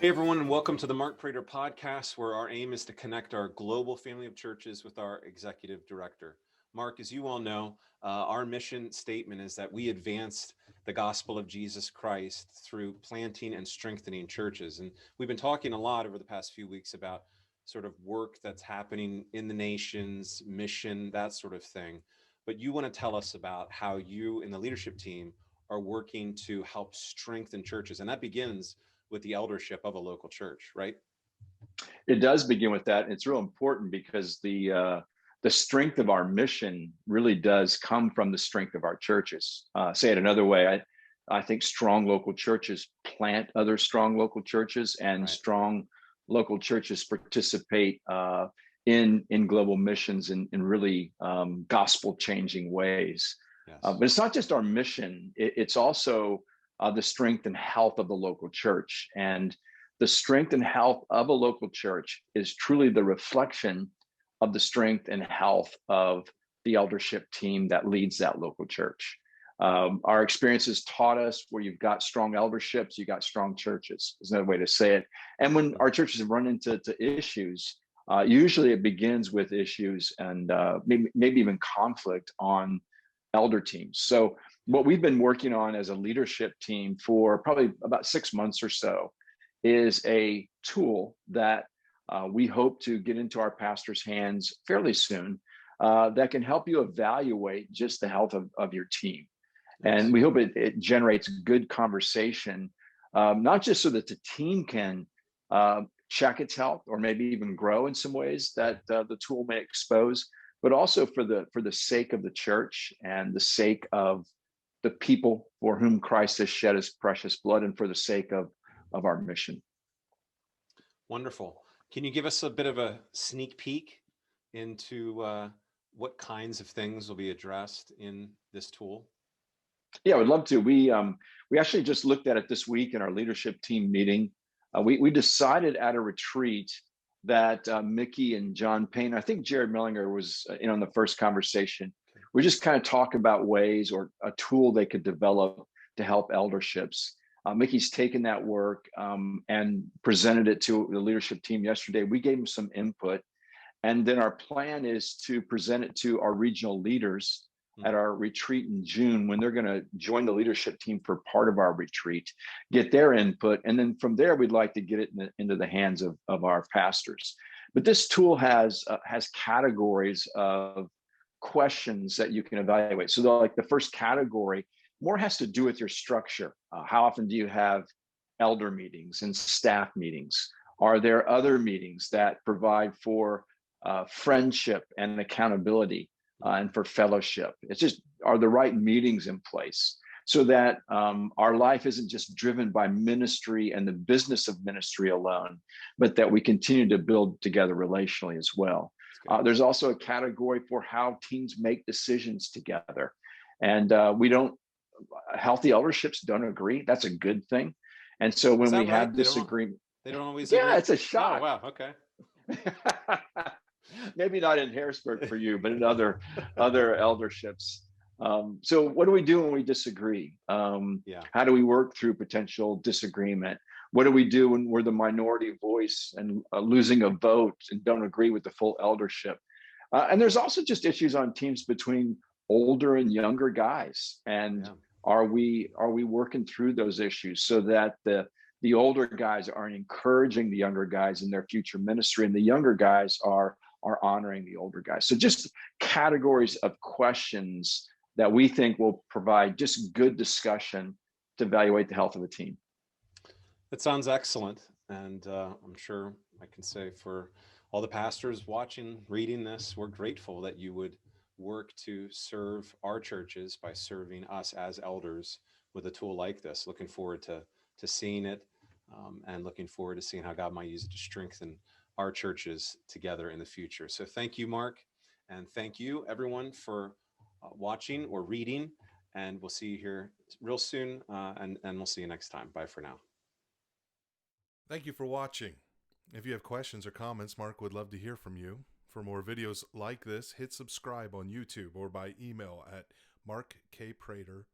Hey everyone, and welcome to the Mark Prater podcast, where our aim is to connect our global family of churches with our executive director. Mark, as you all know, our mission statement is that we advance the gospel of Jesus Christ through planting and strengthening churches. And we've been talking a lot over the past few weeks about sort of work that's happening in the nations, mission, that sort of thing. But you want to tell us about how you and the leadership team are working to help strengthen churches. And that begins with the eldership of a local church, right? It does begin with that. And it's real important because the strength of our mission really does come from the strength of our churches. Say it another way, I think strong local churches plant other strong local churches, and Right. strong local churches participate in global missions in really gospel changing ways. Yes. But it's not just our mission; it's also the strength and health of the local church. And the strength and health of a local church is truly the reflection of the strength and health of the eldership team that leads that local church. Our experiences taught us where you've got strong elderships, you got strong churches, is another way to say it. And when our churches run into issues, usually it begins with issues and maybe even conflict on elder teams. So what we've been working on as a leadership team for probably about 6 months or so is a tool that we hope to get into our pastors' hands fairly soon that can help you evaluate just the health of your team. Yes. And we hope it generates good conversation, not just so that the team can check its health or maybe even grow in some ways that the tool may expose, but also for the sake of the church and the sake of the people for whom Christ has shed his precious blood, and for the sake of our mission. Wonderful. Can you give us a bit of a sneak peek into what kinds of things will be addressed in this tool? Yeah, I would love to. We actually just looked at it this week in our leadership team meeting. We decided at a retreat that Mickey and John Payne, I think Jared Mellinger was in on the first conversation. We just kind of talk about ways or a tool they could develop to help elderships. Mickey's taken that work and presented it to the leadership team yesterday. We gave him some input, and then our plan is to present it to our regional leaders at our retreat in June, when they're going to join the leadership team for part of our retreat, get their input. And then from there, we'd like to get it into the hands of our pastors. But this tool has categories of questions that you can evaluate. So like the first category more has to do with your structure. How often do you have elder meetings and staff meetings? Are there other meetings that provide for friendship and accountability and for fellowship? It's just, are the right meetings in place so that our life isn't just driven by ministry and the business of ministry alone, but that we continue to build together relationally as well. There's also a category for how teams make decisions together. And healthy elderships don't agree. That's a good thing. And so when we have disagreement, they don't always agree. Yeah, it's a shock. Oh, wow. Okay. Maybe not in Harrisburg for you, but in other elderships. So what do we do when we disagree? How do we work through potential disagreement? What do we do when we're the minority voice and losing a vote and don't agree with the full eldership? And there's also just issues on teams between older and younger guys. And are we working through those issues so that the older guys are encouraging the younger guys in their future ministry, and the younger guys are honoring the older guys? So just categories of questions that we think will provide just good discussion to evaluate the health of a team. That sounds excellent. And I'm sure I can say for all the pastors watching, reading this, we're grateful that you would work to serve our churches by serving us as elders with a tool like this. Looking forward to seeing it and looking forward to seeing how God might use it to strengthen our churches together in the future. So thank you, Mark. And thank you, everyone, for watching or reading. And we'll see you here real soon. And we'll see you next time. Bye for now. Thank you for watching. If you have questions or comments, Mark would love to hear from you. For more videos like this, hit subscribe on YouTube or by email at markkprater.com.